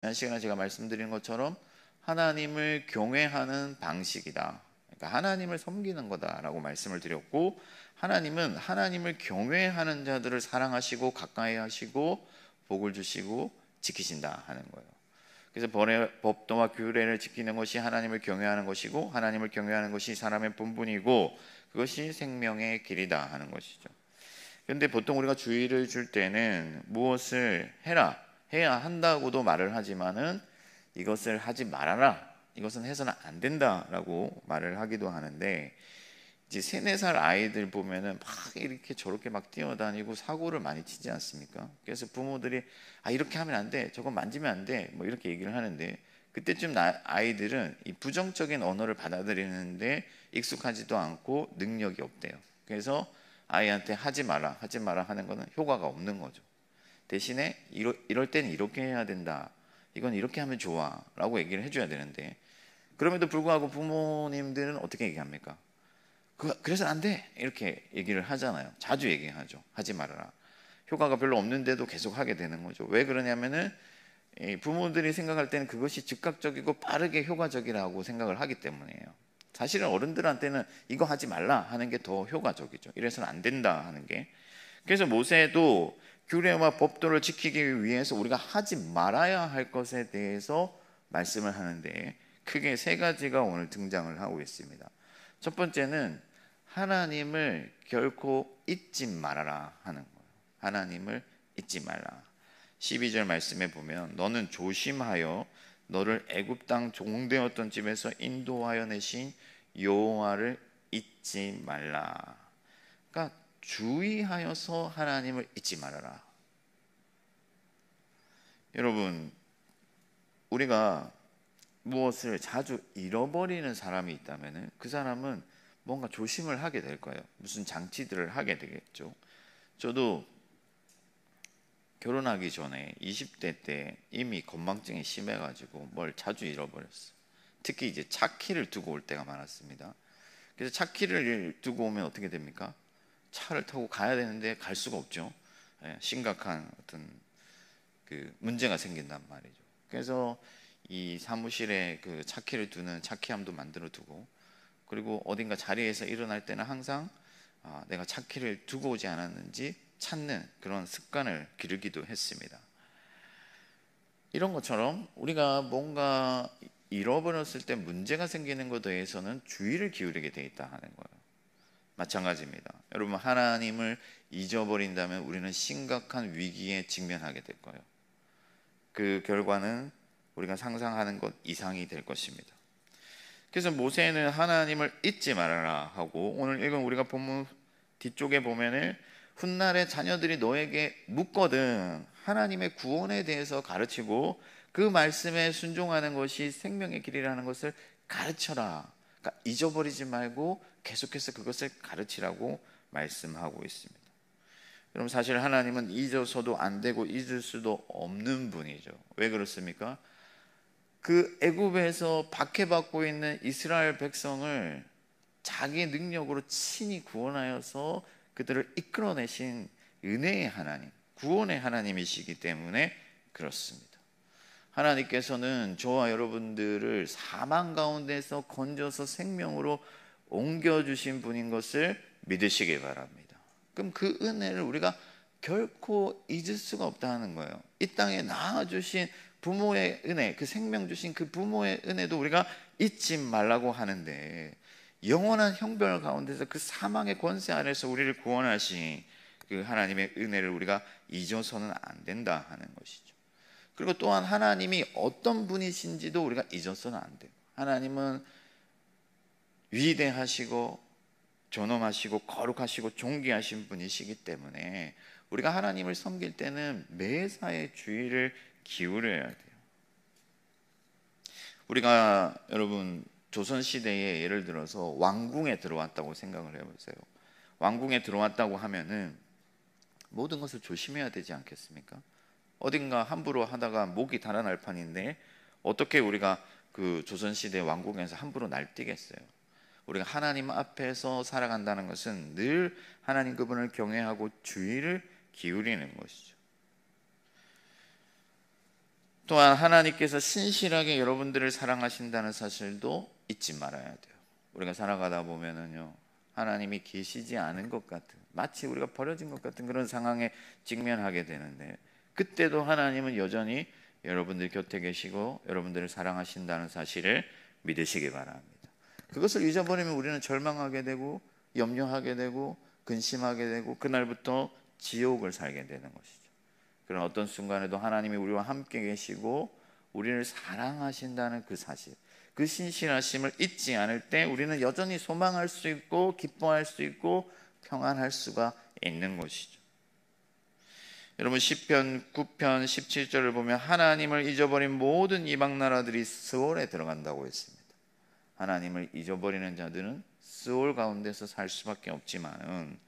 지난 시간에 제가 말씀드린 것처럼 하나님을 경외하는 방식이다. 그러니까 하나님을 섬기는 거다라고 말씀을 드렸고, 하나님은 하나님을 경외하는 자들을 사랑하시고 가까이 하시고 복을 주시고 지키신다 하는 거예요. 그래서 법도와 규례를 지키는 것이 하나님을 경외하는 것이고, 하나님을 경외하는 것이 사람의 본분이고, 그것이 생명의 길이다 하는 것이죠. 그런데 보통 우리가 주의를 줄 때는 무엇을 해야 한다고도 말을 하지만은 이것을 하지 말아라, 이것은 해서는 안 된다라고 말을 하기도 하는데, 이제 3-4살 아이들 보면은 막 이렇게 저렇게 막 뛰어다니고 사고를 많이 치지 않습니까? 그래서 부모들이 이렇게 하면 안 돼, 저거 만지면 안 돼, 뭐 이렇게 얘기를 하는데, 그때쯤 아이들은 이 부정적인 언어를 받아들이는데 익숙하지도 않고 능력이 없대요. 그래서 아이한테 하지 마라 하는 거는 효과가 없는 거죠. 대신에 이럴 때는 이렇게 해야 된다, 이건 이렇게 하면 좋아 라고 얘기를 해줘야 되는데, 그럼에도 불구하고 부모님들은 어떻게 얘기합니까? 그래서 안 돼 이렇게 얘기를 하잖아요. 자주 얘기하죠. 하지 말아라. 효과가 별로 없는데도 계속 하게 되는 거죠. 왜 그러냐면은 부모들이 생각할 때는 그것이 즉각적이고 빠르게 효과적이라고 생각을 하기 때문이에요. 사실은 어른들한테는 이거 하지 말라 하는 게 더 효과적이죠. 이래서는 안 된다 하는 게. 그래서 모세도 규례와 법도를 지키기 위해서 우리가 하지 말아야 할 것에 대해서 말씀을 하는데, 크게 3가지가 오늘 등장을 하고 있습니다. 첫 번째는 하나님을 결코 잊지 말아라 하는 거예요. 하나님을 잊지 말라. 12절 말씀에 보면 너는 조심하여 너를 애굽 땅 종되었던 집에서 인도하여 내신 여호와를 잊지 말라. 그러니까 주의하여서 하나님을 잊지 말아라. 여러분, 우리가 무엇을 자주 잃어버리는 사람이 있다면 그 사람은 뭔가 조심을 하게 될 거예요. 무슨 장치들을 하게 되겠죠. 저도 결혼하기 전에 20대 때 이미 건망증이 심해가지고 뭘 자주 잃어버렸어요. 특히 이제 차 키를 두고 올 때가 많았습니다. 그래서 차 키를 두고 오면 어떻게 됩니까? 차를 타고 가야 되는데 갈 수가 없죠. 심각한 어떤 그 문제가 생긴단 말이죠. 그래서 이 사무실에 그 차키를 두는 차키함도 만들어 두고, 그리고 어딘가 자리에서 일어날 때는 항상 내가 차키를 두고 오지 않았는지 찾는 그런 습관을 기르기도 했습니다. 이런 것처럼 우리가 뭔가 잃어버렸을 때 문제가 생기는 것에 대해서는 주의를 기울이게 돼 있다 하는 거예요. 마찬가지입니다. 여러분, 하나님을 잊어버린다면 우리는 심각한 위기에 직면하게 될 거예요. 그 결과는 우리가 상상하는 것 이상이 될 것입니다. 그래서 모세는 하나님을 잊지 말아라 하고, 오늘 읽은 우리가 본문 뒤쪽에 보면은 훗날에 자녀들이 너에게 묻거든 하나님의 구원에 대해서 가르치고 그 말씀에 순종하는 것이 생명의 길이라는 것을 가르쳐라. 그러니까 잊어버리지 말고 계속해서 그것을 가르치라고 말씀하고 있습니다. 여러분, 사실 하나님은 잊어서도 안 되고 잊을 수도 없는 분이죠. 왜 그렇습니까? 그 애굽에서 박해받고 있는 이스라엘 백성을 자기 능력으로 친히 구원하여서 그들을 이끌어내신 은혜의 하나님, 구원의 하나님이시기 때문에 그렇습니다. 하나님께서는 저와 여러분들을 사망 가운데서 건져서 생명으로 옮겨주신 분인 것을 믿으시기 바랍니다. 그럼 그 은혜를 우리가 결코 잊을 수가 없다는 거예요. 이 땅에 낳아주신 부모의 은혜, 그 생명 주신 그 부모의 은혜도 우리가 잊지 말라고 하는데, 영원한 형벌 가운데서 그 사망의 권세 아래서 우리를 구원하신 그 하나님의 은혜를 우리가 잊어서는 안 된다 하는 것이죠. 그리고 또한 하나님이 어떤 분이신지도 우리가 잊어서는 안 돼요. 하나님은 위대하시고 존엄하시고 거룩하시고 존귀하신 분이시기 때문에 우리가 하나님을 섬길 때는 매사에 주의를 기울여야 돼요. 우리가 여러분 조선시대에 예를 들어서 왕궁에 들어왔다고 생각을 해보세요. 왕궁에 들어왔다고 하면은 모든 것을 조심해야 되지 않겠습니까? 어딘가 함부로 하다가 목이 달아날 판인데 어떻게 우리가 그 조선시대 왕궁에서 함부로 날뛰겠어요? 우리가 하나님 앞에서 살아간다는 것은 늘 하나님 그분을 경외하고 주의를 기울이는 것이죠. 또한 하나님께서 신실하게 여러분들을 사랑하신다는 사실도 잊지 말아야 돼요. 우리가 살아가다 보면은요, 하나님이 계시지 않은 것 같은, 마치 우리가 버려진 것 같은 그런 상황에 직면하게 되는데, 그때도 하나님은 여전히 여러분들 곁에 계시고 여러분들을 사랑하신다는 사실을 믿으시기 바랍니다. 그것을 잊어버리면 우리는 절망하게 되고 염려하게 되고 근심하게 되고 그날부터 지옥을 살게 되는 것이죠. 그런 어떤 순간에도 하나님이 우리와 함께 계시고 우리를 사랑하신다는 그 사실, 그 신실하심을 잊지 않을 때 우리는 여전히 소망할 수 있고 기뻐할 수 있고 평안할 수가 있는 것이죠. 여러분, 시편 9편 17절을 보면 하나님을 잊어버린 모든 이방 나라들이 스올에 들어간다고 했습니다. 하나님을 잊어버리는 자들은 스올 가운데서 살 수밖에 없지만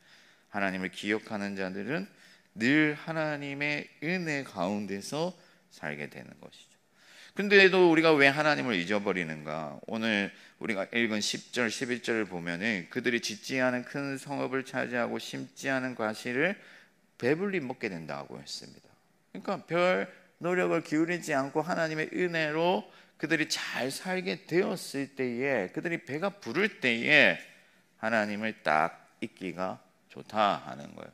하나님을 기억하는 자들은 늘 하나님의 은혜 가운데서 살게 되는 것이죠. 근데도 우리가 왜 하나님을 잊어버리는가? 오늘 우리가 읽은 10절 11절을 보면은 그들이 짓지 않은 큰 성읍을 차지하고 심지 않은 과실을 배불리 먹게 된다고 했습니다. 그러니까 별 노력을 기울이지 않고 하나님의 은혜로 그들이 잘 살게 되었을 때에, 그들이 배가 부를 때에 하나님을 딱 잊기가 좋다 하는 거예요.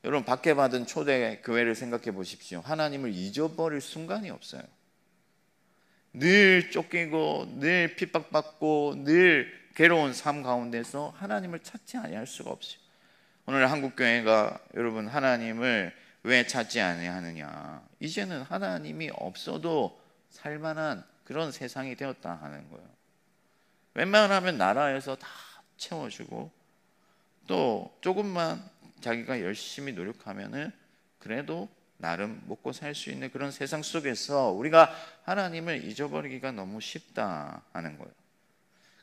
여러분, 밖에 받은 초대 교회를 생각해 보십시오. 하나님을 잊어버릴 순간이 없어요. 늘 쫓기고 늘 핍박받고 늘 괴로운 삶 가운데서 하나님을 찾지 아니할 수가 없어요. 오늘 한국교회가 여러분 하나님을 왜 찾지 아니하느냐, 이제는 하나님이 없어도 살만한 그런 세상이 되었다 하는 거예요. 웬만하면 나라에서 다 채워주고 또 조금만 자기가 열심히 노력하면은 그래도 나름 먹고 살 수 있는 그런 세상 속에서 우리가 하나님을 잊어버리기가 너무 쉽다 하는 거예요.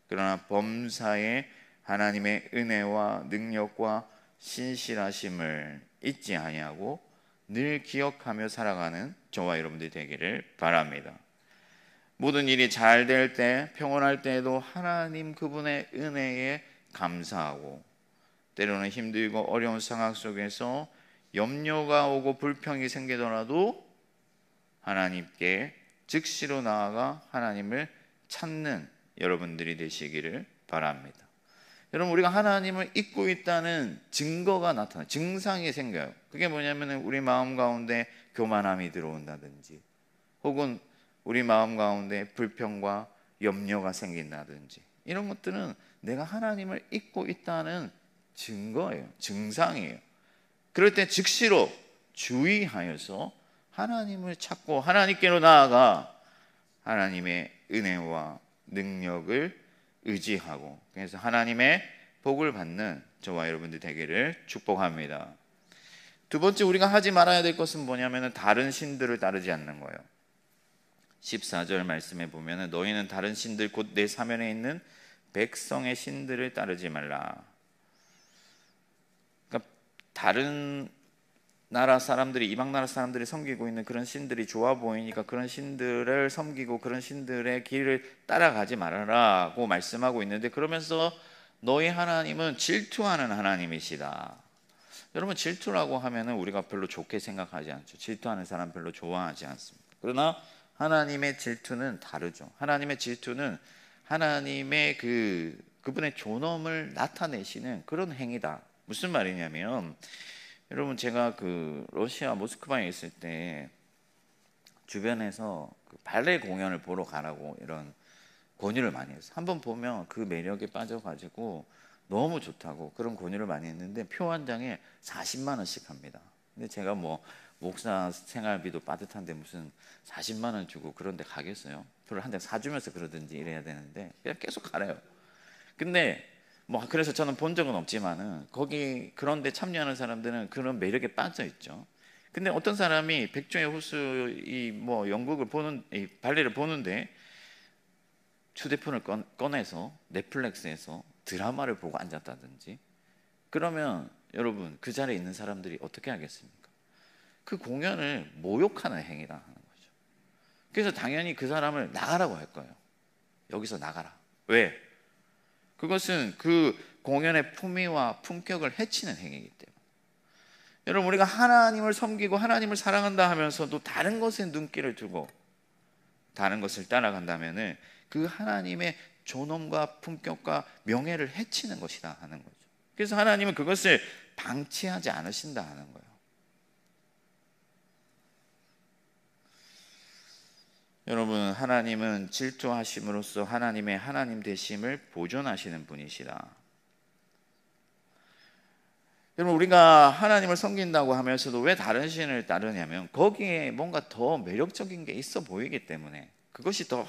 그러나 범사에 하나님의 은혜와 능력과 신실하심을 잊지 아니하고 늘 기억하며 살아가는 저와 여러분들이 되기를 바랍니다. 모든 일이 잘 될 때, 평온할 때에도 하나님 그분의 은혜에 감사하고, 때로는 힘들고 어려운 상황 속에서 염려가 오고 불평이 생기더라도 하나님께 즉시로 나아가 하나님을 찾는 여러분들이 되시기를 바랍니다. 여러분, 우리가 하나님을 잊고 있다는 증거가 나타나요. 증상이 생겨요. 그게 뭐냐면 우리 마음 가운데 교만함이 들어온다든지, 혹은 우리 마음 가운데 불평과 염려가 생긴다든지, 이런 것들은 내가 하나님을 잊고 있다는 증거예요. 증상이에요. 그럴 때 즉시로 주의하여서 하나님을 찾고 하나님께로 나아가 하나님의 은혜와 능력을 의지하고, 그래서 하나님의 복을 받는 저와 여러분들 되기를 축복합니다. 두 번째, 우리가 하지 말아야 될 것은 뭐냐면 다른 신들을 따르지 않는 거예요. 14절 말씀에 보면 너희는 다른 신들 곧 내 사면에 있는 백성의 신들을 따르지 말라. 그러니까 다른 나라 사람들이, 이방 나라 사람들이 섬기고 있는 그런 신들이 좋아 보이니까 그런 신들을 섬기고 그런 신들의 길을 따라가지 말아라고 말씀하고 있는데, 그러면서 너희 하나님은 질투하는 하나님이시다. 여러분, 질투라고 하면은 우리가 별로 좋게 생각하지 않죠. 질투하는 사람 별로 좋아하지 않습니다. 그러나 하나님의 질투는 다르죠. 하나님의 질투는 하나님의 그분의 존엄을 나타내시는 그런 행위다. 무슨 말이냐면, 여러분, 제가 러시아 모스크바에 있을 때 주변에서 발레 공연을 보러 가라고 이런 권유를 많이 했어요. 한번 보면 그 매력에 빠져가지고 너무 좋다고 그런 권유를 많이 했는데 표 한 장에 40만 원씩 합니다. 근데 제가 뭐 목사 생활비도 빠듯한데 무슨 40만 원 주고 그런 데 가겠어요? 표를 한 장 사주면서 그러든지 이래야 되는데 그냥 계속 가래요. 근데 그래서 저는 본 적은 없지만은 거기 그런 데 참여하는 사람들은 그런 매력에 빠져 있죠. 근데 어떤 사람이 백조의 호수 연극을 이 발레를 보는데 휴대폰을 꺼내서 넷플릭스에서 드라마를 보고 앉았다든지, 그러면 여러분, 그 자리에 있는 사람들이 어떻게 하겠습니까? 그 공연을 모욕하는 행위다 하는 거죠. 그래서 당연히 그 사람을 나가라고 할 거예요. 여기서 나가라. 왜? 그것은 그 공연의 품위와 품격을 해치는 행위이기 때문에. 여러분, 우리가 하나님을 섬기고 하나님을 사랑한다 하면서도 다른 것에 눈길을 두고 다른 것을 따라간다면은 그 하나님의 존엄과 품격과 명예를 해치는 것이다 하는 거죠. 그래서 하나님은 그것을 방치하지 않으신다 하는 거예요. 여러분, 하나님은 질투하심으로써 하나님의 하나님 되심을 보존하시는 분이시다. 여러분, 우리가 하나님을 섬긴다고 하면서도 왜 다른 신을 따르냐면 거기에 뭔가 더 매력적인 게 있어 보이기 때문에, 그것이 더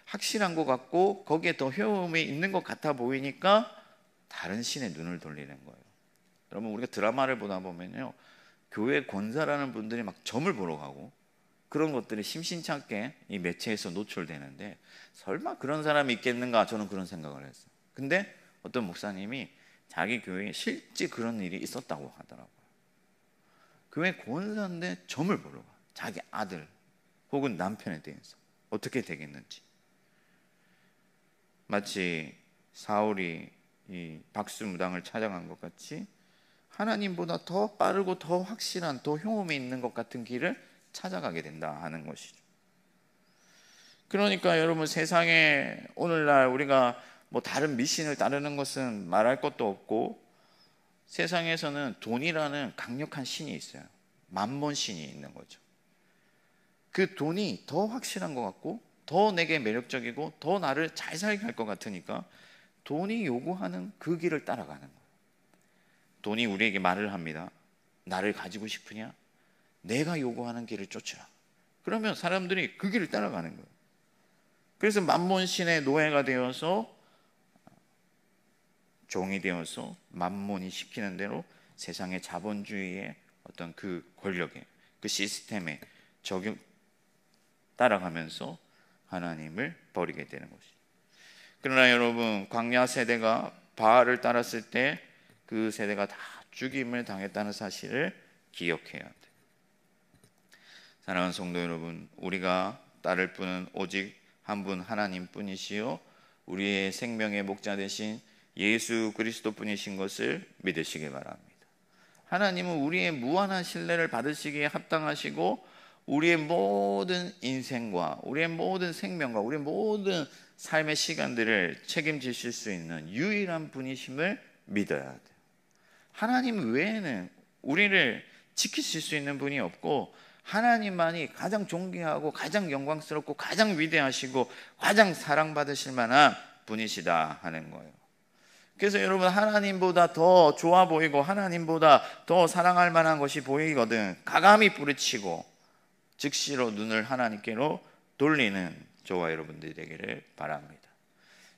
확실한 것 같고 거기에 더 효험이 있는 것 같아 보이니까 다른 신에 눈을 돌리는 거예요. 여러분, 우리가 드라마를 보다 보면요, 교회 권사라는 분들이 막 점을 보러 가고 그런 것들이 심심찮게 이 매체에서 노출되는데, 설마 그런 사람이 있겠는가, 저는 그런 생각을 했어요. 근데 어떤 목사님이 자기 교회에 실제 그런 일이 있었다고 하더라고요. 교회 권사인데 점을 보러 가, 자기 아들 혹은 남편에 대해서 어떻게 되겠는지. 마치 사울이 이 박수무당을 찾아간 것 같이 하나님보다 더 빠르고 더 확실한, 더 효험이 있는 것 같은 길을 찾아가게 된다 하는 것이죠. 그러니까 여러분, 세상에 오늘날 우리가 뭐 다른 미신을 따르는 것은 말할 것도 없고, 세상에서는 돈이라는 강력한 신이 있어요. 만몬 신이 있는 거죠. 그 돈이 더 확실한 것 같고 더 내게 매력적이고 더 나를 잘 살게 할 것 같으니까 돈이 요구하는 그 길을 따라가는 거예요. 돈이 우리에게 말을 합니다. 나를 가지고 싶으냐? 내가 요구하는 길을 쫓으라. 그러면 사람들이 그 길을 따라가는 거예요. 그래서 만몬신의 노예가 되어서, 종이 되어서 만몬이 시키는 대로 세상의 자본주의의 어떤 그 권력에, 그 시스템에 따라가면서 하나님을 버리게 되는 것이죠. 그러나 여러분, 광야 세대가 바알을 따랐을 때 그 세대가 다 죽임을 당했다는 사실을 기억해야 돼요. 사랑하는 성도 여러분, 우리가 따를 분은 오직 한 분 하나님 뿐이시요 우리의 생명의 목자 되신 예수 그리스도 뿐이신 것을 믿으시기 바랍니다. 하나님은 우리의 무한한 신뢰를 받으시기에 합당하시고 우리의 모든 인생과 우리의 모든 생명과 우리의 모든 삶의 시간들을 책임지실 수 있는 유일한 분이심을 믿어야 돼요. 하나님 외에는 우리를 지키실 수 있는 분이 없고, 하나님만이 가장 존귀하고 가장 영광스럽고 가장 위대하시고 가장 사랑받으실 만한 분이시다 하는 거예요. 그래서 여러분, 하나님보다 더 좋아 보이고 하나님보다 더 사랑할 만한 것이 보이거든 가감히 뿌리치고 즉시로 눈을 하나님께로 돌리는 저와 여러분들이 되기를 바랍니다.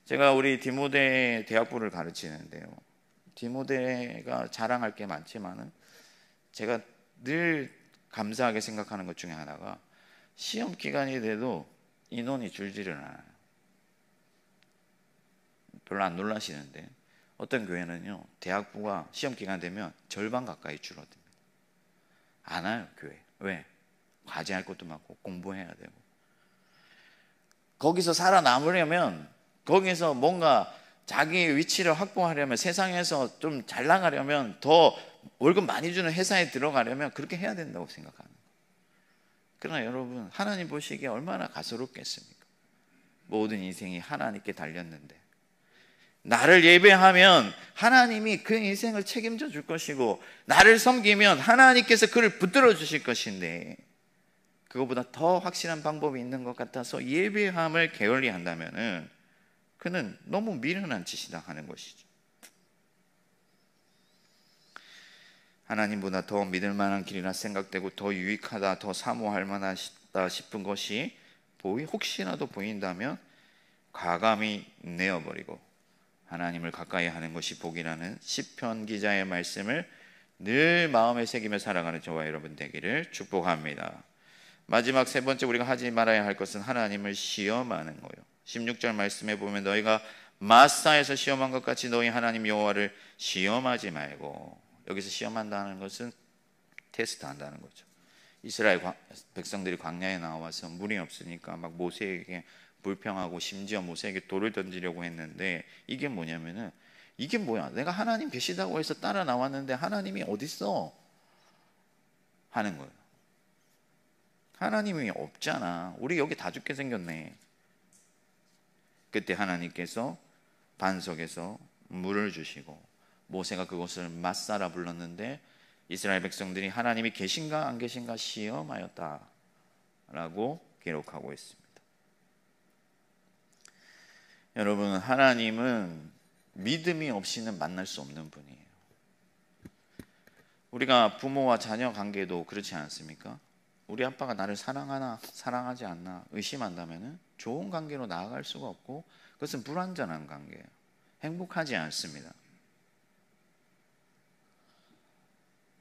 제가 우리 디모데 대학부를 가르치는데요, 디모데가 자랑할 게 많지만은 제가 늘 감사하게 생각하는 것 중에 하나가, 시험 기간이 돼도 인원이 줄지를 않아요. 별로 안 놀라시는데 어떤 교회는요, 대학부가 시험 기간 되면 절반 가까이 줄어듭니다. 안 와요, 교회. 왜? 과제할 것도 많고 공부해야 되고. 거기서 살아남으려면, 거기서 뭔가 자기 위치를 확보하려면, 세상에서 좀 잘 나가려면, 더 월급 많이 주는 회사에 들어가려면 그렇게 해야 된다고 생각하는 거예요. 그러나 여러분, 하나님 보시기에 얼마나 가소롭겠습니까? 모든 인생이 하나님께 달렸는데, 나를 예배하면 하나님이 그 인생을 책임져 줄 것이고, 나를 섬기면 하나님께서 그를 붙들어 주실 것인데, 그거보다 더 확실한 방법이 있는 것 같아서 예배함을 게을리한다면은 그는 너무 미련한 짓이다 하는 것이죠. 하나님보다 더 믿을 만한 길이라 생각되고 더 유익하다, 더 사모할 만하다 싶은 것이 혹시라도 보인다면 과감히 내어버리고 하나님을 가까이 하는 것이 복이라는 시편 기자의 말씀을 늘 마음에 새기며 살아가는 저와 여러분 되기를 축복합니다. 마지막 세 번째, 우리가 하지 말아야 할 것은 하나님을 시험하는 거예요. 16절 말씀에 보면 너희가 마사에서 시험한 것 같이 너희 하나님 여호와를 시험하지 말고, 여기서 시험한다는 것은 테스트한다는 거죠. 이스라엘 백성들이 광야에 나와서 물이 없으니까 막 모세에게 불평하고 심지어 모세에게 돌을 던지려고 했는데, 이게 뭐냐면은, 이게 뭐야, 내가 하나님 계시다고 해서 따라 나왔는데 하나님이 어딨어? 하는 거예요. 하나님이 없잖아. 우리 여기 다 죽게 생겼네. 그때 하나님께서 반석에서 물을 주시고 모세가 그곳을 마사라 불렀는데 이스라엘 백성들이 하나님이 계신가 안 계신가 시험하였다 라고 기록하고 있습니다. 여러분, 하나님은 믿음이 없이는 만날 수 없는 분이에요. 우리가 부모와 자녀 관계도 그렇지 않습니까? 우리 아빠가 나를 사랑하나 사랑하지 않나 의심한다면 좋은 관계로 나아갈 수가 없고, 그것은 불완전한 관계예요. 행복하지 않습니다.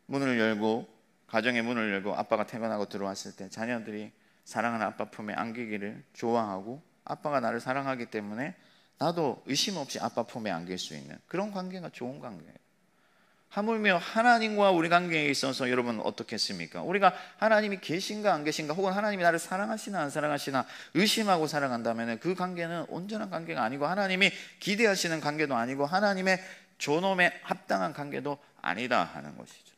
문을 열고, 가정의 문을 열고 아빠가 퇴근하고 들어왔을 때 자녀들이 사랑하는 아빠 품에 안기기를 좋아하고, 아빠가 나를 사랑하기 때문에 나도 의심 없이 아빠 품에 안길 수 있는 그런 관계가 좋은 관계예요. 하물며 하나님과 우리 관계에 있어서 여러분 어떻겠습니까? 우리가 하나님이 계신가 안 계신가, 혹은 하나님이 나를 사랑하시나 안 사랑하시나 의심하고 살아간다면 그 관계는 온전한 관계가 아니고, 하나님이 기대하시는 관계도 아니고, 하나님의 존엄에 합당한 관계도 아니다 하는 것이죠.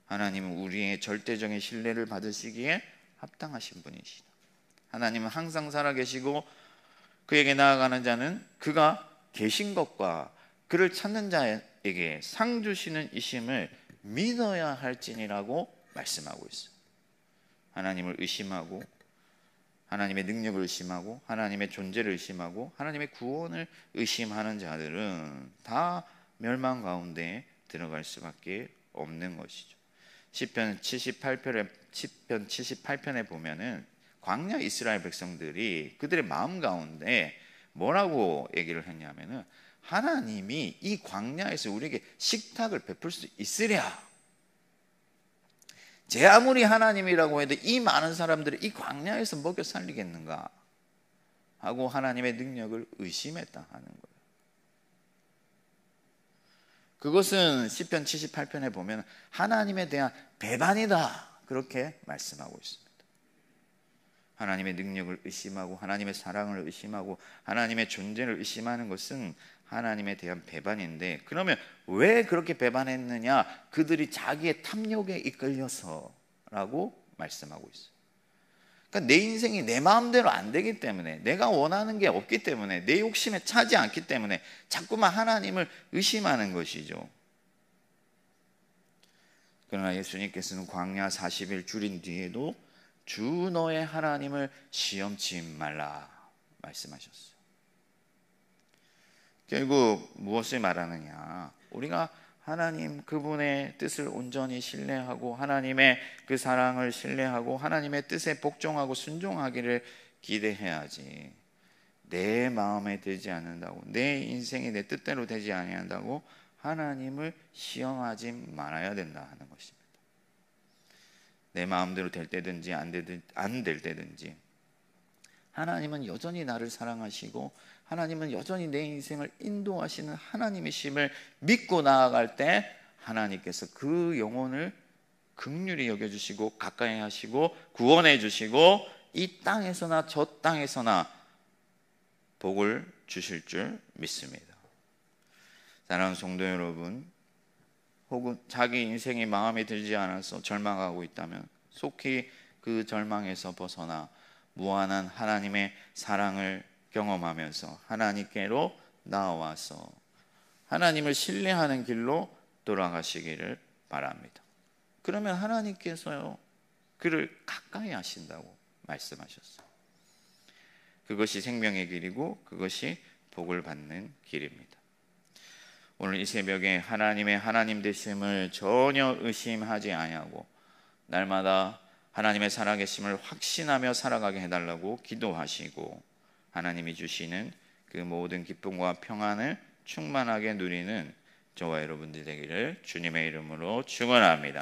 하나님은 우리의 절대적인 신뢰를 받으시기에 합당하신 분이시다. 하나님은 항상 살아계시고 그에게 나아가는 자는 그가 계신 것과 그를 찾는 자에게 상 주시는 이심을 믿어야 할지니라고 말씀하고 있어요. 하나님을 의심하고, 하나님의 능력을 의심하고, 하나님의 존재를 의심하고, 하나님의 구원을 의심하는 자들은 다 멸망 가운데 들어갈 수밖에 없는 것이죠. 시편 78편에 보면은 광야 이스라엘 백성들이 그들의 마음 가운데 뭐라고 얘기를 했냐면은, 하나님이 이 광야에서 우리에게 식탁을 베풀 수 있으랴, 제 아무리 하나님이라고 해도 이 많은 사람들을 이 광야에서 먹여 살리겠는가 하고 하나님의 능력을 의심했다 하는 거예요. 그것은 시편 78편에 보면 하나님에 대한 배반이다 그렇게 말씀하고 있습니다. 하나님의 능력을 의심하고, 하나님의 사랑을 의심하고, 하나님의 존재를 의심하는 것은 하나님에 대한 배반인데, 그러면 왜 그렇게 배반했느냐? 그들이 자기의 탐욕에 이끌려서 라고 말씀하고 있어요. 그러니까 내 인생이 내 마음대로 안 되기 때문에, 내가 원하는 게 없기 때문에, 내 욕심에 차지 않기 때문에 자꾸만 하나님을 의심하는 것이죠. 그러나 예수님께서는 광야 40일 줄인 뒤에도 주 너의 하나님을 시험치 말라 말씀하셨어요. 결국 무엇을 말하느냐? 우리가 하나님 그분의 뜻을 온전히 신뢰하고, 하나님의 그 사랑을 신뢰하고, 하나님의 뜻에 복종하고 순종하기를 기대해야지, 내 마음에 들지 않는다고, 내 인생이 내 뜻대로 되지 아니한다고 하나님을 시험하지 말아야 된다 하는 것입니다. 내 마음대로 될 때든지 안 될 때든지 하나님은 여전히 나를 사랑하시고, 하나님은 여전히 내 인생을 인도하시는 하나님이심을 믿고 나아갈 때 하나님께서 그 영혼을 긍휼히 여겨주시고 가까이 하시고 구원해 주시고, 이 땅에서나 저 땅에서나 복을 주실 줄 믿습니다. 사랑하는 성도 여러분, 혹은 자기 인생이 마음에 들지 않아서 절망하고 있다면 속히 그 절망에서 벗어나 무한한 하나님의 사랑을 경험하면서 하나님께로 나와서 하나님을 신뢰하는 길로 돌아가시기를 바랍니다. 그러면 하나님께서요 그를 가까이 하신다고 말씀하셨어요. 그것이 생명의 길이고 그것이 복을 받는 길입니다. 오늘 이 새벽에 하나님의 하나님 되심을 전혀 의심하지 아니하고 날마다 하나님의 살아계심을 확신하며 살아가게 해달라고 기도하시고, 하나님이 주시는 그 모든 기쁨과 평안을 충만하게 누리는 저와 여러분들 되기를 주님의 이름으로 축원합니다.